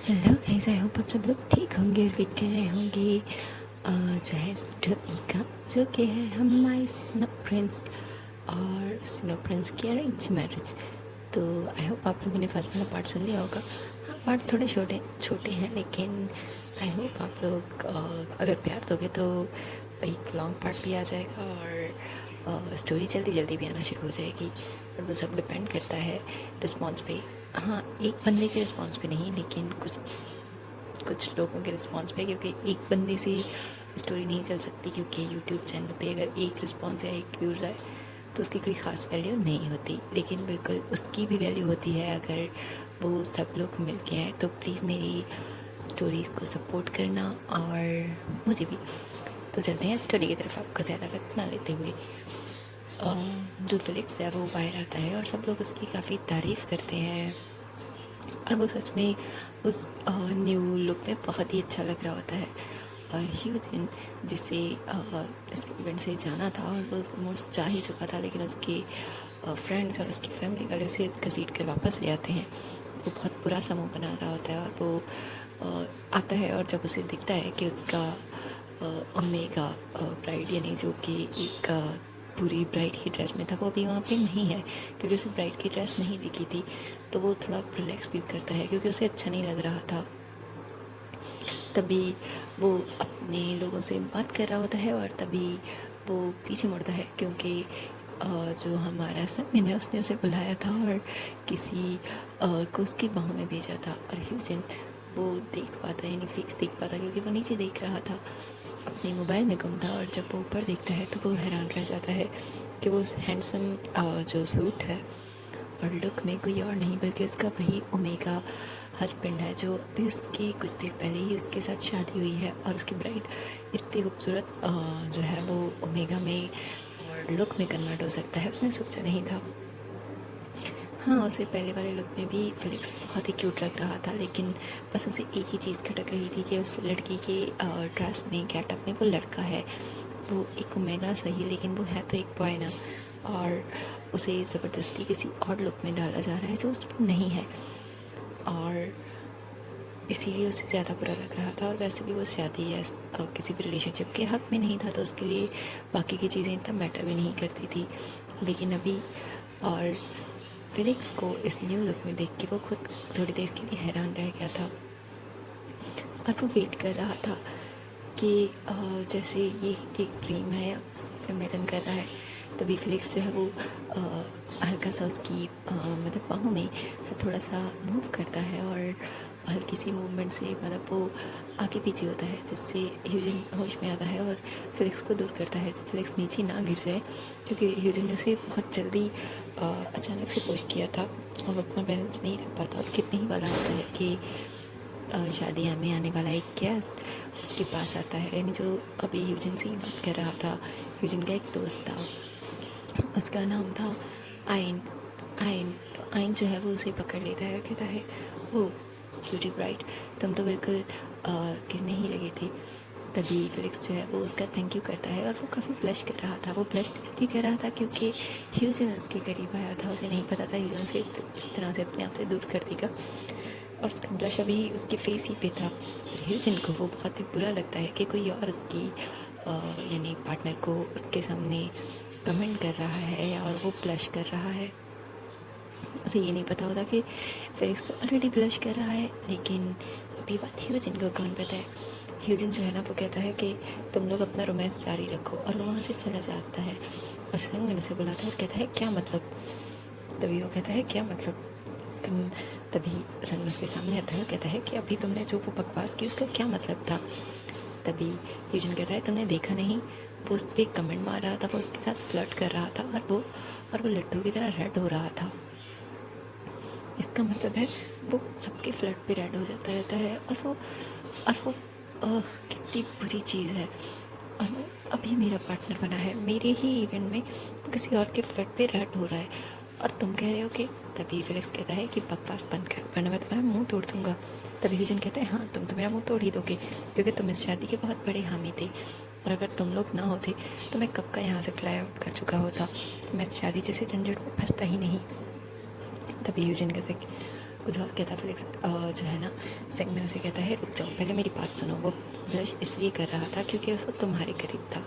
Hello guys, I hope आप सब लोग ठीक होंगे और वेट कर रहे होंगे जो है स्टोरी का, जो कि है हमारे स्नो प्रिंस और स्नो प्रिंस की अरेंज मैरिज। तो आई होप आप लोगों ने फर्स्ट वाला पार्ट सुन लिया होगा। हाँ, पार्ट थोड़े छोटे छोटे हैं, लेकिन आई होप आप लोग अगर प्यार दोगे तो एक लॉन्ग पार्ट भी आ जाएगा और स्टोरी जल्दी जल्दी भी आना शुरू हो जाएगी। और वो सब डिपेंड करता है रिस्पॉन्स पे। हाँ, एक बंदे के रिस्पॉन्स पे नहीं, लेकिन कुछ कुछ लोगों के रिस्पॉन्स पे, क्योंकि एक बंदे से स्टोरी नहीं चल सकती। क्योंकि यूट्यूब चैनल पे अगर एक रिस्पॉन्स या एक व्यूज़ आए तो उसकी कोई ख़ास वैल्यू नहीं होती, लेकिन बिल्कुल उसकी भी वैल्यू होती है अगर वो सब लोग मिल के आए। तो प्लीज़ मेरी स्टोरीज़ को सपोर्ट करना और मुझे भी। तो चलते हैं स्टोरी की तरफ, आपको ज़्यादा वक्त ना लेते हुए। जो फिलिक्स है वो बाहर आता है और सब लोग उसकी काफ़ी तारीफ़ करते हैं और वो सच में उस न्यू लुक में बहुत ही अच्छा लग रहा होता है। और ह्यूजिन जिसे इस इवेंट से जाना था और वो ऑलमोस्ट जा ही चुका था, लेकिन उसके फ्रेंड्स और उसकी फैमिली वाले उसे घसीट कर वापस ले आते हैं। वो बहुत बुरा सा मुँह बना रहा होता है और वो आता है और जब उसे दिखता है कि उसका ओमेगा ब्राइड, यानी जो कि एक पूरी ब्राइड की ड्रेस में था, वो अभी वहाँ पे नहीं है क्योंकि उसे ब्राइड की ड्रेस नहीं दिखी थी। तो वो थोड़ा रिलैक्स फील करता है क्योंकि उसे अच्छा नहीं लग रहा था। तभी वो अपने लोगों से बात कर रहा होता है और तभी वो पीछे मुड़ता है क्योंकि जो हमारा समिन है उसने उसे बुलाया था और किसी को उसकी बाहों में भेजा था। और ह्यूजन वो देख पाता, यानी फिक्स देख पाता क्योंकि वो नीचे देख रहा था, अपने मोबाइल में गुम था। और जब वो ऊपर देखता है तो वो हैरान रह जाता है कि वो हैंडसम जो सूट है और लुक में कोई और नहीं बल्कि उसका वही ओमेगा हस्बैंड है, जो अभी उसकी कुछ देर पहले ही उसके साथ शादी हुई है। और उसकी ब्राइड इतनी खूबसूरत जो है वो ओमेगा में और लुक में कन्वर्ट हो सकता है, उसने सोचा नहीं था। हाँ, उसे पहले वाले लुक में भी फिलिक्स बहुत ही क्यूट लग रहा था, लेकिन बस उसे एक ही चीज़ खटक रही थी कि उस लड़की के ड्रेस में, गेटअप में वो लड़का है। वो एक ओमेगा सही, लेकिन वो है तो एक बॉय ना। और उसे ज़बरदस्ती किसी और लुक में डाला जा रहा है जो उसको नहीं है, और इसीलिए उसे ज़्यादा बुरा लग रहा था। और वैसे भी वो शादी या किसी भी रिलेशनशिप के हक़ में नहीं था, तो उसके लिए बाकी की चीज़ें इतना मैटर भी नहीं करती थी। लेकिन अभी और फिलिक्स को इस न्यू लुक में देख के वो खुद थोड़ी देर के लिए हैरान रह गया था और वो वेट कर रहा था कि जैसे ये एक ड्रीम है, उसे इमेजिन कर रहा है। तभी फिलिक्स जो है वो हल्का सा उसकी मतलब बाहों में थोड़ा सा मूव करता है और हल्की सी मूवमेंट से मतलब वो आगे पीछे होता है, जिससे ह्यूजन होश में आता है और फिलिक्स को दूर करता है, फिलिक्स नीचे ना गिर जाए। क्योंकि ह्यूजन उसे बहुत जल्दी अचानक से पुश किया था और वो अपना बैलेंस नहीं रख पाता। और कितने ही वाला होता है कि शादी में आने वाला एक गेस्ट उसके पास आता है, यानी जो अभी ह्यूजन से ही बात कर रहा था। ह्यूजन का एक दोस्त था, उसका नाम था आइन। आइन तो आइन जो है वो उसे पकड़ लेता है और कहता है, ओ ब्यूटी ब्राइट, तुम तो बिल्कुल गिरने ही लगे थे। तभी फिलिक्स जो है वो उसका थैंक यू करता है और वो काफ़ी ब्लश कर रहा था। वो ब्लश इसलिए कर रहा था क्योंकि ह्यूजन उसके करीब आया था, उसे नहीं पता था ह्यूजन से इस तरह से अपने आप से दूर कर देगा और उसका ब्लश अभी उसके फेस ही पे था। ह्यूजन को वो बहुत ही बुरा लगता है कि कोई और उसकी यानी पार्टनर को उसके सामने कमेंट कर रहा है या और वो ब्लश कर रहा है। उसे ये नहीं पता होता कि फेलिक्स तो ऑलरेडी ब्लश कर रहा है, लेकिन अभी बात ह्यूजन को कौन पता है। ह्यूजन जो है ना वो कहता है कि तुम लोग अपना रोमांस जारी रखो, और वो वहाँ से चला जाता है। और संगन उसे बुलाता है और कहता है क्या मतलब। तभी वो कहता है क्या मतलब तुम। तभी संगन उसके सामने आता है और कहता है कि अभी तुमने जो वो बकवास की उसका क्या मतलब था। तभी ह्यूजन कहता है तुमने देखा नहीं, वो उस पर कमेंट मार रहा था, वो उसके साथ फ्लर्ट कर रहा था और वो लड्डू की तरह रेड हो रहा था। इसका मतलब है वो सबके फ्लर्ट पे रेड हो जाता रहता है और वो कितनी बुरी चीज़ है। और वो अभी मेरा पार्टनर बना है, मेरे ही इवेंट में किसी और के फ्लर्ट पे रेड हो रहा है और तुम कह रहे हो कि। तभी फिलिक्स कहता है कि बकवास बंद करो वरना मैं तुम्हारा मुंह तोड़ दूंगा। तभी ह्यूजन कहता है हाँ, तुम तो मेरा मुंह तोड़ ही दोगे क्योंकि तुम इस शादी के बहुत बड़े हामी थे, और अगर तुम लोग ना होते तो मैं कब का यहाँ से फ्लाई आउट कर चुका होता। मैं इस शादी जैसे झंझट में फंसता ही नहीं। तभी ह्यूजन कहता कुछ और कहता फिलिक्स जो है ना सेगमेंट उसे कहता है रुक जाओ, पहले मेरी बात सुनो। वो ब्लश इसलिए कर रहा था क्योंकि वो तुम्हारे करीब था,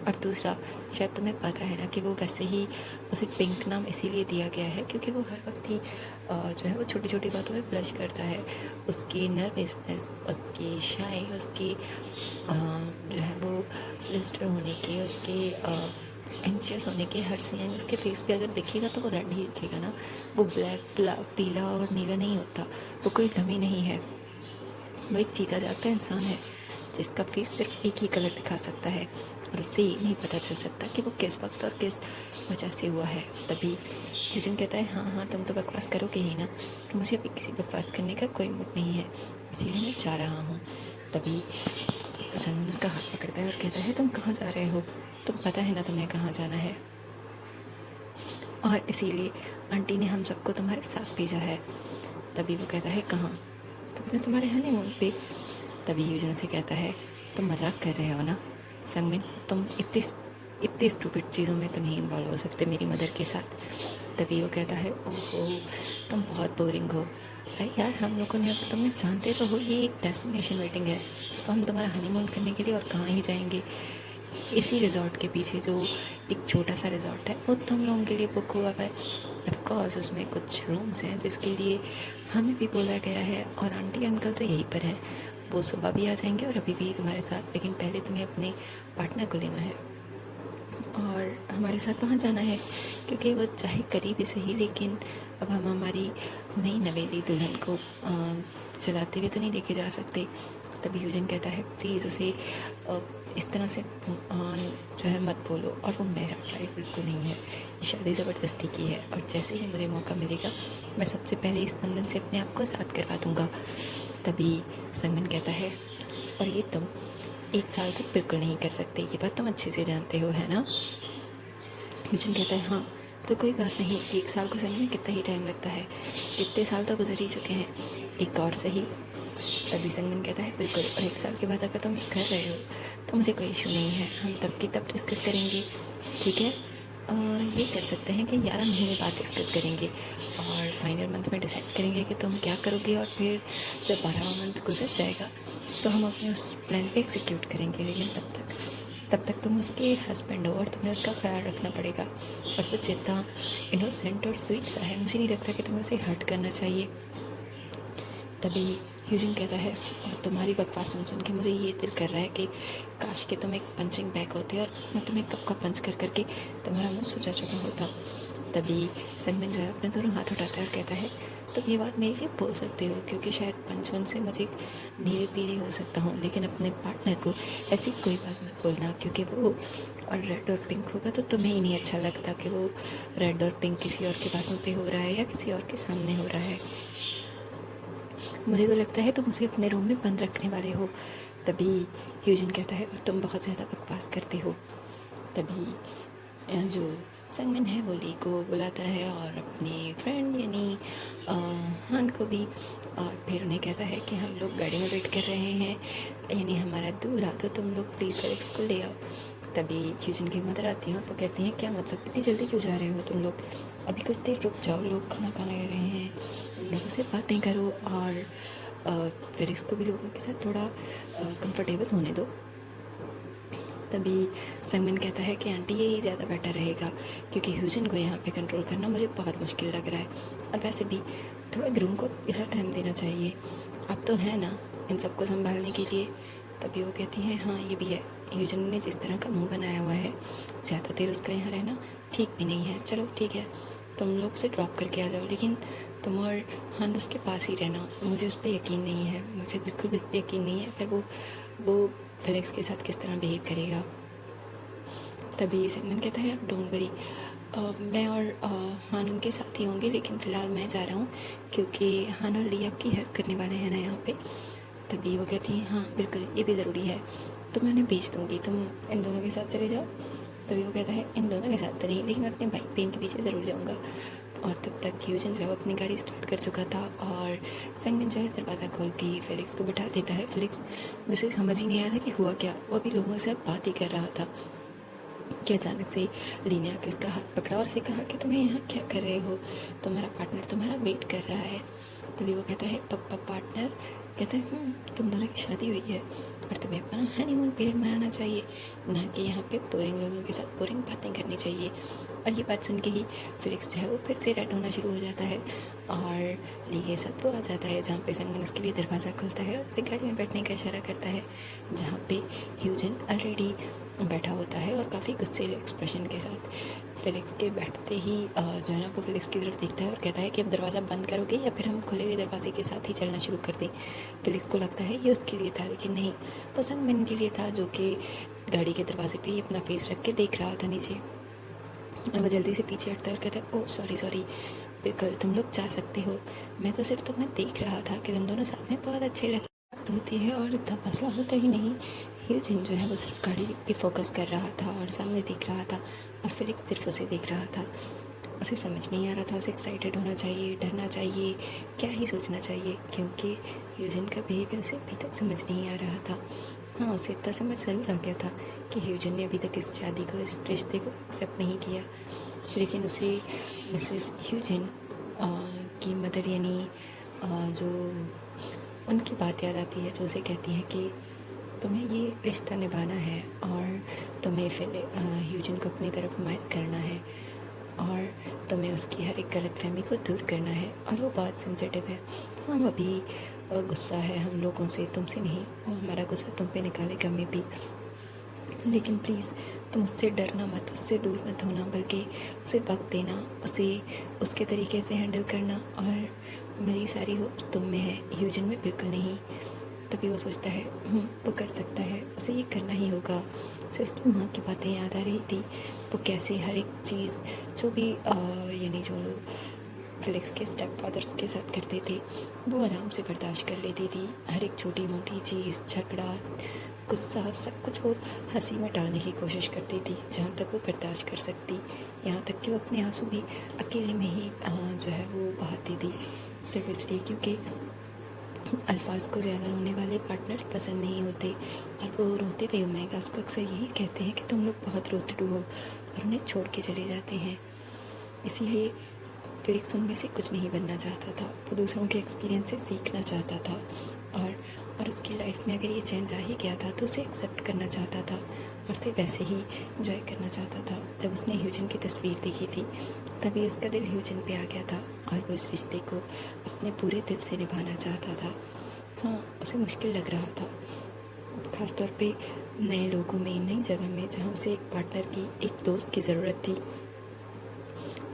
और दूसरा शायद तुम्हें पता है ना कि वो वैसे ही उसे पिंक नाम इसीलिए दिया गया है क्योंकि वो हर वक्त ही जो है वो छोटी छोटी बातों में ब्लश करता है। उसकी नर्वसनेस, उसकी शाय, उसकी जो है वो फ्लिस्टर होने के, उसके एंशियस होने के हर सीन उसके फेस पे अगर दिखेगा तो वो रेड ही दिखेगा ना। वो ब्लैक, पीला और नीला नहीं होता। वो कोई डमी नहीं है, वो एक जीता जागता इंसान है जिसका फेस सिर्फ एक ही कलर दिखा सकता है, और उससे ये नहीं पता चल सकता कि वो किस वक्त और किस वजह से हुआ है। तभी यूजन कहता है हाँ हाँ तुम तो बकवास करोगे ही ना, मुझे अभी किसी बकवास करने का कोई मूड नहीं है, इसीलिए मैं जा रहा हूँ। तभी सनम उसका हाथ पकड़ता है और कहता है तुम कहाँ जा रहे हो, तुम पता है ना तुम्हें कहाँ जाना है, और इसीलिए आंटी ने हम सबको तुम्हारे साथ भेजा है। तभी वो कहता है कहाँ, तो तुम्हारे हनीमून पे। तभी यूजन से कहता है तुम मजाक कर रहे हो ना संगमिन, तुम इतनी स्टूपिड चीज़ों में तो नहीं इन्वॉल्व हो सकते मेरी मदर के साथ। तभी वो कहता है ओहो तुम बहुत बोरिंग हो। अरे यार हम लोगों ने, अब तुम्हें जानते तो हो ये एक डेस्टिनेशन वेडिंग है, तो हम तुम्हारा हनीमून करने के लिए और कहाँ ही जाएंगे। इसी रिजॉर्ट के पीछे जो एक छोटा सा रिजॉर्ट है वो तुम लोगों के लिए बुक हुआ है। ऑफकोर्स उसमें कुछ रूम्स हैं जिसके लिए हमें भी बोला गया है, और आंटी अंकल तो यहीं पर हैं, वो सुबह भी आ जाएंगे और अभी भी तुम्हारे साथ, लेकिन पहले तुम्हें अपने पार्टनर को लेना है और हमारे साथ वहाँ जाना है, क्योंकि वो चाहे करीब ही सही लेकिन अब हम हमारी नई नवेली दुल्हन को चलाते हुए तो नहीं लेके जा सकते। तभी यूजन कहता है प्लीज़ उसे इस तरह से जो है मत बोलो, और वो मेरा फ्लाइट बिल्कुल नहीं है, ये शादी ज़बरदस्ती की है, और जैसे ही मुझे मौका मिलेगा मैं सबसे पहले इस बंधन से अपने आप को आज़ाद करवा दूँगा। तभी सलमान कहता है और ये तुम 1 साल तक बिल्कुल नहीं कर सकते, ये बात तुम अच्छे से जानते हो है ना। यूजन कहता है हाँ तो कोई बात नहीं, 1 साल को सही में कितना ही टाइम लगता है, कितने साल तो गुजर ही चुके हैं, एक और सही। तभी संगमन कहता है बिल्कुल, और 1 साल के बाद अगर तुम कर रहे हो तो मुझे कोई इशू नहीं है, हम तब की तब डिस्कस करेंगे, ठीक है। ये कर सकते हैं कि 11 महीने बाद डिस्कस करेंगे और फाइनल मंथ में डिसाइड करेंगे कि तुम क्या करोगे, और फिर जब 12वां मंथ गुजर जाएगा तो हम अपने उस प्लान पे एग्जीक्यूट करेंगे। लेकिन तब तक तुम उसके हस्बैंड हो और तुम्हें उसका ख्याल रखना पड़ेगा, और वो जितना इनोसेंट और स्वीट सा है मुझे नहीं लगता कि तुम्हें उसे हर्ट करना चाहिए। तभी यूजिन कहता है और तुम्हारी बकवास सुन के मुझे ये दिल कर रहा है कि काश कि तुम एक पंचिंग बैग होते और मैं तुम्हें कब का पंच कर करके तुम्हारा मुँह सुझा चुका होता। तभी सनमन जो है अपने दोनों हाथ उठाता है और कहता है तुम ये बात मेरे लिए बोल सकते हो, क्योंकि शायद पंचवन से मुझे नीले पीले हो सकता हूँ, लेकिन अपने पार्टनर को ऐसी कोई बात मत बोलना, क्योंकि वो और रेड और पिंक होगा तो तुम्हें ही नहीं अच्छा लगता कि वो रेड और पिंक किसी और के बातों पे हो रहा है या किसी और के सामने हो रहा है। मुझे तो लगता है तुम उसे अपने रूम में बंद रखने वाले हो। तभी ह्यूजन कहता है और तुम बहुत ज़्यादा बकवास करते हो। तभी जो संगमन है वो ली को बुलाता है और अपनी फ्रेंड यानी हान को भी, और फिर उन्हें कहता है कि हम लोग गाड़ी में वेट कर रहे हैं, यानी हमारा दूल्हा, तो तुम लोग प्लीज़ फेलिक्स को ले आओ। तभी ह्यूजन की मदर आती है और वो कहती हैं क्या मतलब इतनी जल्दी क्यों जा रहे हो तुम लोग, अभी कुछ देर रुक जाओ, लोग खाना खाने रहे हैं, लोगों से बातें करो और फेलिक्स को भी लोगों के साथ थोड़ा कंफर्टेबल होने दो। तभी संगमन कहता है कि आंटी यही ज़्यादा बेटर रहेगा, क्योंकि ह्यूजन को यहाँ पे कंट्रोल करना मुझे बहुत मुश्किल लग रहा है, और वैसे भी थोड़ा ग्रूम को इतना टाइम देना चाहिए, अब तो है ना इन सबको संभालने के लिए। तभी वो कहती हैं हाँ ये भी है, ह्यूजन ने जिस तरह का मुंह बनाया हुआ है ज़्यादा देर उसका यहाँ रहना ठीक भी नहीं है। चलो ठीक है तुम लोग उसे ड्रॉप करके आ जाओ, लेकिन तुम और हान उसके पास ही रहना, मुझे उस पर यकीन नहीं है, मुझे बिल्कुल भी उस पर यकीन नहीं है अगर वो फेलिक्स के साथ किस तरह बिहेव करेगा। तभी सिमरन कहता है आप डोंट वरी, मैं और हान उनके साथ ही होंगे, लेकिन फ़िलहाल मैं जा रहा हूँ क्योंकि हान और ली आपकी हेल्प करने वाले हैं ना यहाँ पे। तभी वो कहती हैं हाँ बिल्कुल ये भी ज़रूरी है, तो मैं उन्हें भेज दूँगी, तुम इन दोनों के साथ चले जाओ। तभी वो कहता है इन दोनों के साथ तो नहीं, लेकिन मैं अपने बाइक पे इनके पीछे ज़रूर जाऊँगा। और तब तक ह्यूजन जो है अपनी गाड़ी स्टार्ट कर चुका था और संगमन जो है दरवाज़ा खोल के फेलिक्स को बिठा देता है। फेलिक्स जिसे समझ ही नहीं आया था कि हुआ क्या, वो अभी लोगों से बात ही कर रहा था कि अचानक से ली ने आके उसका हाथ पकड़ा और उसे कहा कि तुम्हें यहाँ क्या कर रहे हो, तुम्हारा पार्टनर तुम्हारा वेट कर रहा है। तभी वो कहता है पप्पा पार्टनर कहता है तुम दोनों की शादी हुई है और तुम्हें अपना हनीमून पीरियड मनाना चाहिए, ना कि यहाँ पे बोरिंग लोगों के साथ बोरिंग बातें करनी चाहिए। और ये बात सुन के ही फिलिक्स जो है वो फिर से रेड होना शुरू हो जाता है और ली के साथ वो आ जाता है जहाँ पे संगमन उसके लिए दरवाज़ा खुलता है और फिर गाड़ी में बैठने का इशारा करता है, जहाँ पे ह्यूजन ऑलरेडी बैठा होता है और काफ़ी गुस्से एक्सप्रेशन के साथ। फिलिक्स के बैठते ही जो है ना वो फिलिक्स की तरफ देखता है और कहता है कि अब दरवाज़ा बंद करोगे या फिर हम खुले हुए दरवाजे के साथ ही चलना शुरू कर दें। फिलिक्स को लगता है ये उसके लिए था, लेकिन नहीं, वो संगमन के लिए था, जो कि गाड़ी के दरवाजे पे ही अपना फेस रख के देख रहा था नीचे। और वो जल्दी से पीछे हटता है और कहता है ओह सॉरी, बिल्कुल तुम लोग जा सकते हो, मैं तो सिर्फ तुम्हें देख रहा था कि तुम दोनों साथ में बहुत अच्छे लगते होती है और इतना मसला होता ही नहीं। ह्यूजन जो है वो सिर्फ गाड़ी पे फोकस कर रहा था और सामने देख रहा था और फिलिक्स सिर्फ उसे देख रहा था। उसे समझ नहीं आ रहा था उसे एक्साइटेड होना चाहिए, डरना चाहिए, क्या ही सोचना चाहिए, क्योंकि ह्यूजन का बिहेवियर उसे अभी तक समझ नहीं आ रहा था। हाँ, उसे इतना समझ ज़रूर आ गया था कि ह्यूजन ने अभी तक इस शादी को, इस रिश्ते को एक्सेप्ट नहीं किया, लेकिन उसे मिसेस ह्यूजन की मदर यानी जो उनकी बात याद आती है, जो उसे कहती है कि तुम्हें ये रिश्ता निभाना है और तुम्हें ह्यूजन को अपनी तरफ माइल करना है और तुम्हें उसकी हर एक गलतफहमी को दूर करना है। और वो बात सेंसिटिव है। हम अभी गुस्सा है हम लोगों से, तुमसे नहीं, वो हमारा गुस्सा तुम पे निकालेगा मे भी, लेकिन प्लीज़ तुम उससे डरना मत, उससे दूर मत होना, बल्कि उसे वक्त देना, उसे उसके तरीके से हैंडल करना। और मेरी सारी होप्स तुम में है, ह्यूजन में बिल्कुल नहीं। तभी वो सोचता है वो कर सकता है, उसे ये करना ही होगा। उसे उसकी माँ की बातें याद आ रही थी, वो कैसे हर एक चीज़ जो भी यानी जो फिलिक्स के स्टेप फादर के साथ करते थे वो आराम से बर्दाश्त कर लेती थी। हर एक छोटी मोटी चीज़, झगड़ा, गुस्सा, सब कुछ वो हंसी में डालने की कोशिश करती थी, जहाँ तक वो बर्दाश्त कर सकती। यहाँ तक कि वो अपने आंसू भी अकेले में ही जो है वो बहाती थी, सिर्फ इसलिए क्योंकि अल्फाज को ज़्यादा रोने वाले पार्टनर पसंद नहीं होते। और वो रोते हुए ओमेगा उसको अक्सर यही कहते हैं कि तुम लोग बहुत रोते हो और उन्हें छोड़ के चले जाते हैं। इसीलिए फिलिक्स उनमें से कुछ नहीं बनना चाहता था, वो दूसरों के एक्सपीरियंस से सीखना चाहता था और उसकी लाइफ में अगर ये चेंज आ ही गया था तो उसे एक्सेप्ट करना चाहता था और उसे वैसे ही इंजॉय करना चाहता था। जब उसने ह्यूजन की तस्वीर देखी थी तभी उसका दिल ह्यूजन पे आ गया था और वो इस रिश्ते को अपने पूरे दिल से निभाना चाहता था। हाँ, उसे मुश्किल लग रहा था, ख़ासतौर पे नए लोगों में, नई जगह में, जहाँ उसे एक पार्टनर की, एक दोस्त की ज़रूरत थी,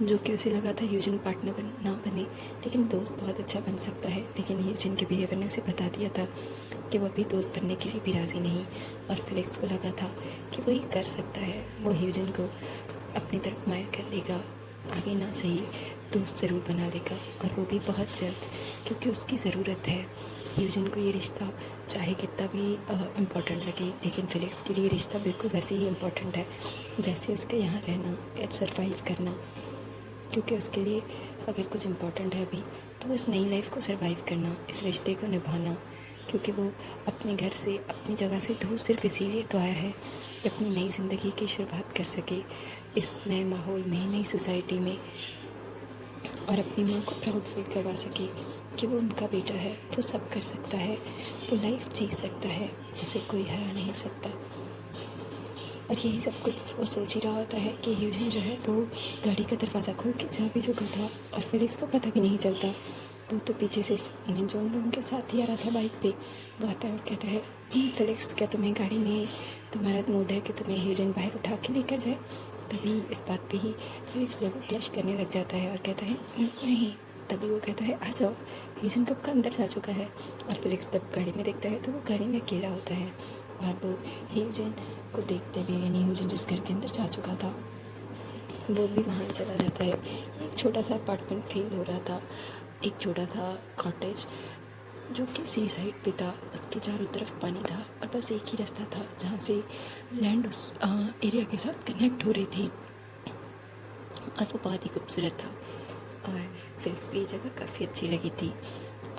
जो कि उसे लगा था ह्यूजन पार्टनर ना बने लेकिन दोस्त बहुत अच्छा बन सकता है। लेकिन ह्यूजन के बिहेवियर ने उसे बता दिया था कि वो अभी दोस्त बनने के लिए भी राज़ी नहीं। और फिलिक्स को लगा था कि वो ये कर सकता है, वो ह्यूजन को अपनी तरफ माइल कर लेगा, आगे ना सही दोस्त ज़रूर बना लेगा, और वो भी बहुत जल्द, क्योंकि उसकी ज़रूरत है। ह्यूजन को ये रिश्ता चाहे कितना भी इम्पोर्टेंट लगे, लेकिन फिलिक्स के लिए रिश्ता बिल्कुल वैसे ही इम्पोर्टेंट है जैसे उसके यहाँ रहना या सर्वाइव करना। क्योंकि उसके लिए अगर कुछ इम्पोर्टेंट है अभी तो इस नई लाइफ को सर्वाइव करना, इस रिश्ते को निभाना, क्योंकि वो अपने घर से, अपनी जगह से दूर सिर्फ इसीलिए तो आया है कि अपनी नई ज़िंदगी की शुरुआत कर सके इस नए माहौल में, नई सोसाइटी में, और अपनी माँ को प्राउड फील करवा सके कि वो उनका बेटा है, वो सब कर सकता है, वो लाइफ जी सकता है, उसे कोई हरा नहीं सकता। और यही सब कुछ वो सोच ही रहा होता है कि ह्यूजन जो है वो गाड़ी का दरवाज़ा खोल के जा भी चुका था और फिलिक्स को पता भी नहीं चलता। वो तो पीछे से जो उन लोगों के साथ ही आ रहा था बाइक पे, वो आता है और कहता है फिलिक्स, क्या तुम्हें गाड़ी में तुम्हारा मूड है कि तुम्हें ह्यूजन बाहर उठा के लेकर जाए? तभी इस बात पे ही फिलिक्स जब ब्लश करने लग जाता है और कहता है नहीं। तभी वो कहता है आ जाओ, ह्यूजन कब का अंदर जा चुका है। और फिलिक्स जब गाड़ी में देखता है तो वो गाड़ी में अकेला होता है और वो ह्यूजन को देखते हुए, यानी ह्यूजन जिस घर के अंदर जा चुका था वो भी वहाँ चला जाता है। एक छोटा सा अपार्टमेंट फील हो रहा था, एक छोटा सा कॉटेज जो कि सी साइड पे था, उसके चारों तरफ पानी था और बस एक ही रास्ता था जहाँ से लैंड उस एरिया के साथ कनेक्ट हो रही थी, और वो बहुत ही खूबसूरत था और फिर ये जगह काफ़ी अच्छी लगी थी।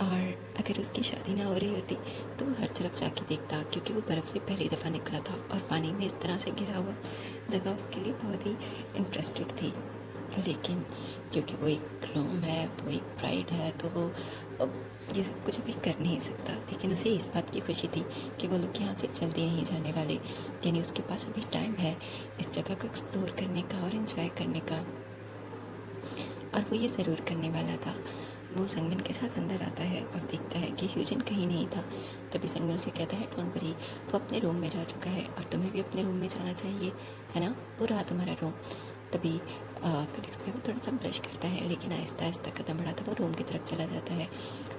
और अगर उसकी शादी ना हो रही होती तो वो हर तरफ जाके देखता, क्योंकि वो बर्फ़ से पहली दफ़ा निकला था और पानी में इस तरह से घिरा हुआ जगह उसके लिए बहुत ही इंटरेस्टेड थी। लेकिन क्योंकि वो एक ग्रूम है, वो एक ब्राइड है, तो वो अब ये सब कुछ अभी कर नहीं सकता। लेकिन उसे इस बात की खुशी थी कि वो लोग यहाँ से जल्दी नहीं जाने वाले, यानी उसके पास अभी टाइम है इस जगह को एक्सप्लोर करने का और इन्जॉय करने का, और वो ये ज़रूर करने वाला था। वो संगमिन के साथ अंदर आता है और देखता है कि ह्यूजिन कहीं नहीं था। तभी संगमिन उसे कहता है, डोंट वरी, वो अपने रूम में जा चुका है और तुम्हें भी अपने रूम में जाना चाहिए, है ना, वो रहा तुम्हारा रूम। तभी फिलिक्स जो है वो थोड़ा सा ब्लश करता है, लेकिन आहिस्ता आहिस्ता कदम बढ़ाता वो रूम की तरफ चला जाता है।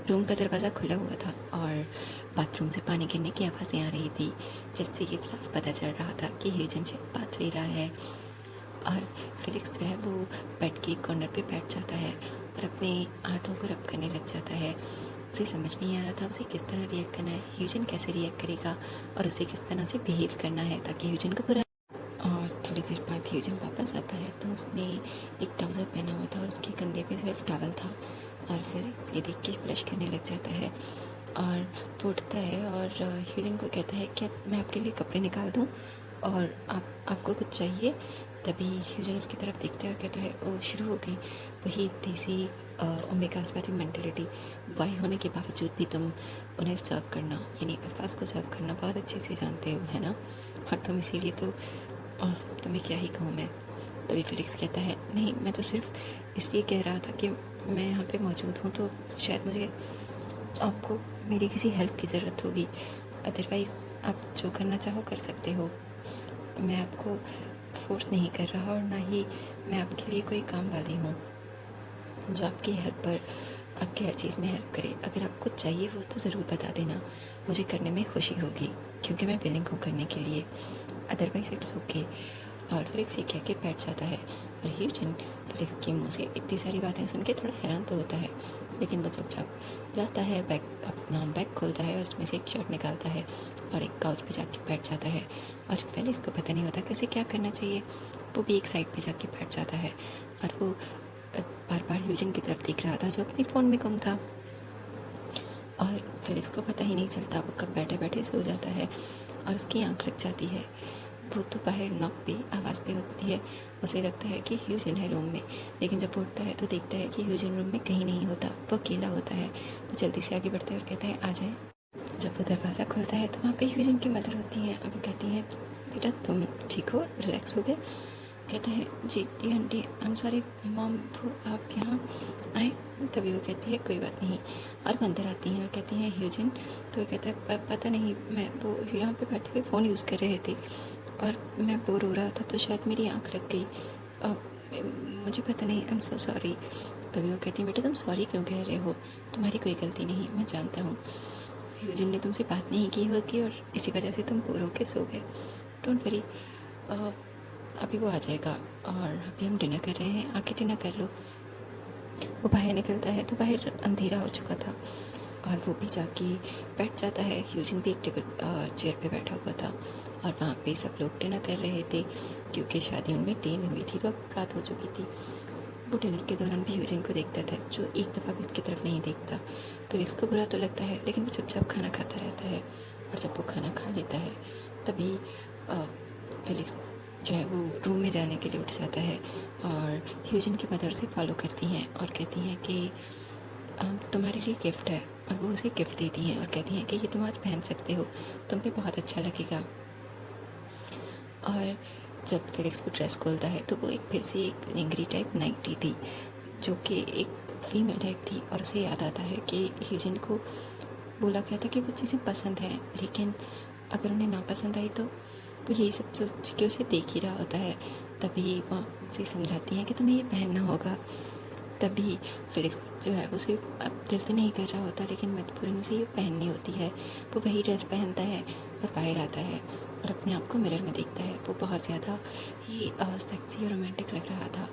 रूम का दरवाज़ा खुला हुआ था और बाथरूम से पानी गिरने की आवाज़ें आ रही थी, जिससे ये साफ पता चल रहा था कि ह्यूजिन शायद बात ले रहा है। और फिलिक्स जो है वो बेड के कॉर्नर पे बैठ जाता है और अपने हाथों को रब करने लग जाता है। उसे समझ नहीं आ रहा था उसे किस तरह रिएक्ट करना है, ह्यूजिन कैसे रिएक्ट करेगा और उसे किस तरह से बिहेव करना है ताकि ह्यूजिन को बुरा। और थोड़ी देर बाद ह्यूजिन वापस आता है तो उसने एक ट्राउज़र पहना हुआ था और उसके कंधे पे सिर्फ टॉवल था। और फिर ये देख के ब्लश करने लग जाता है और वो उठता है और ह्यूजिन को कहता है क्या मैं आपके लिए कपड़े निकाल दूँ और आपको कुछ चाहिए। तभी ह्यूजन उसकी तरफ देखता है और कहता है ओ शुरू हो गई वही देसी ओमेगास वाली मेंटेलिटी, बॉय होने के बावजूद भी तुम उन्हें सर्व करना, यानी अल्फाज को सर्व करना बहुत अच्छे से जानते हो, है ना, और तुम इसीलिए तो तुम्हें क्या ही कहूँ मैं। तभी फिलिक्स कहता है नहीं, मैं तो सिर्फ इसलिए कह रहा था कि मैं यहाँ पे मौजूद हूँ तो शायद मुझे आपको मेरी किसी हेल्प की ज़रूरत होगी, अदरवाइज़ आप जो करना चाहो कर सकते हो। मैं आपको फोर्स नहीं कर रहा और ना ही मैं आपके लिए कोई काम वाली हूँ जो आपकी हेल्प पर आपकी हर चीज़ में हेल्प करे। अगर आपको चाहिए वो तो ज़रूर बता देना, मुझे करने में खुशी होगी क्योंकि मैं विलिंग हूँ करने के लिए, अदरवाइज इट्स ओके। और फिलिक्स ये कह के बैठ जाता है और ह्यूजिन फिलिक्स के मुँह से इतनी सारी बातें सुन के थोड़ा हैरान तो होता है, लेकिन वो चुपचाप जाता है, बैग अपना बैग खोलता है और उसमें से एक शर्ट निकालता है और एक काउच पे जाके बैठ जाता है। और फिलिक्स को पता नहीं होता कि उसे क्या करना चाहिए, वो भी एक साइड पे जाके बैठ जाता है और वो बार बार ह्यूजिन की तरफ देख रहा था जो अपने फ़ोन में गुम था। और फिलिक्स को पता ही नहीं चलता वो कब बैठे बैठे सो जाता है और उसकी आँख लग जाती है। वो तो बाहर नॉक पे आवाज़ पे होती है, उसे लगता है कि ह्यूजिन है रूम में, लेकिन जब उठता है तो देखता है कि ह्यूजिन रूम में कहीं नहीं होता, वो अकेला होता है। वो जल्दी से आगे बढ़ता है और कहता है आ जाए। जब वो दरवाज़ा खुलता है तो वहाँ पे ह्यूजिन की मदर होती हैं और वो कहती हैं बेटा तुम ठीक हो, रिलैक्स हो गए। कहता है जी जी aunty, I am sorry mom, वो आप यहाँ आए। तभी वो कहती है कोई बात नहीं, और वो अंदर आती हैं और कहती हैं ह्यूजिन। तो वो कहता है पता नहीं, मैं वो यहाँ पे बैठे हुए फ़ोन यूज़ कर रहे थे और मैं बोर हो रहा था तो शायद मेरी आँख लग गई, मुझे पता नहीं, आई एम सो सॉरी। तभी वो कहती हैं बेटा तुम सॉरी क्यों कह रहे हो, तुम्हारी कोई गलती नहीं, मैं जानता हूँ ह्यूजिन ने तुमसे बात नहीं की होगी और इसी वजह से तुम बोर होके सो गए, डोंट वरी, अभी वो आ जाएगा और अभी हम डिनर कर रहे हैं, आके डिनर कर लो। वो बाहर निकलता है तो बाहर अंधेरा हो चुका था और वो भी जाके बैठ जाता है। ह्यूजिन भी एक टेबल चेयर पे बैठा हुआ था और वहाँ पे सब लोग डिनर कर रहे थे क्योंकि शादी उनमें डे में हुई थी तो अब रात हो चुकी थी। वो डिनर के दौरान भी ह्यूजिन को देखता था जो एक दफ़ा भी उसकी तरफ नहीं देखता। तो इसको बुरा तो लगता है लेकिन वो चुपचाप खाना खाता रहता है और जब वो खाना खा लेता है तभी फिलिक्स जो है वो रूम में जाने के लिए उठ जाता है और ह्यूजिन की मदर उसे फॉलो करती हैं और कहती हैं कि तुम्हारे लिए गिफ्ट है, और वो उसे गिफ्ट देती हैं और कहती हैं कि ये तुम आज पहन सकते हो, तुम पे बहुत अच्छा लगेगा। और जब फिलिक्स को ड्रेस खोलता है तो वो एक फिर से एक एंग्री टाइप नाइटी थी जो कि एक फीमेल टाइप थी और उसे याद आता है कि ह्यूजिन को बोला गया था कि वो चीज़ें पसंद हैं, लेकिन अगर उन्हें नापसंद आई तो वो यही सब सोच के उसे देख ही रहा होता है। तभी वो उसे समझाती हैं कि तुम्हें ये पहनना होगा। तभी फिलिक्स जो है उसे अब दिल तो नहीं कर रहा होता लेकिन मजबूरन उसे ये पहननी होती है। वो वही ड्रेस पहनता है और बाहर आता है और अपने आप को मिरर में देखता है। वो बहुत ज़्यादा ही सेक्सी और रोमांटिक लग रहा था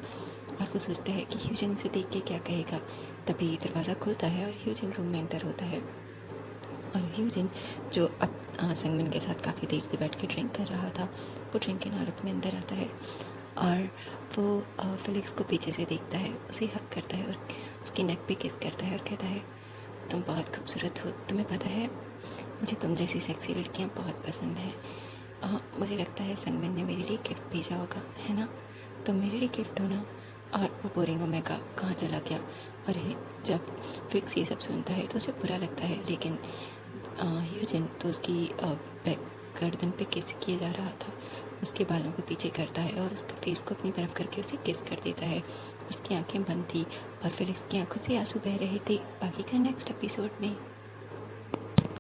और वो सोचता है कि ह्यूजिन उसे देख के क्या कहेगा। तभी दरवाज़ा खुलता है और ह्यूजिन रूम में एंटर होता है और ह्यूजिन जो अब संगमिन के साथ काफ़ी देर से बैठ के ड्रिंक कर रहा था वो ड्रिंक की हालत में अंदर आता है और वो फिलिक्स को पीछे से देखता है, उसे हक करता है और उसकी नेक पे किस करता है और कहता है तुम बहुत खूबसूरत हो, तुम्हें पता है मुझे तुम जैसी सेक्सी लड़कियां बहुत पसंद हैं। मुझे लगता है संगमिन ने मेरे लिए गिफ्ट भेजा होगा, है ना, तुम मेरे लिए गिफ्ट हो ना। और वो बोरिंग ओमेगा कहाँ चला गया। और जब फिक्स ये सब सुनता है तो उसे बुरा लगता है, लेकिन ह्यूजिन तो उसकी गर्दन पे किस किया जा रहा था, उसके बालों को पीछे करता है और उसके फेस को अपनी तरफ करके उसे किस कर देता है। उसकी आंखें बंद थी और फिर इसकी आंखों से आंसू बह रहे थे। बाकी का नेक्स्ट एपिसोड में।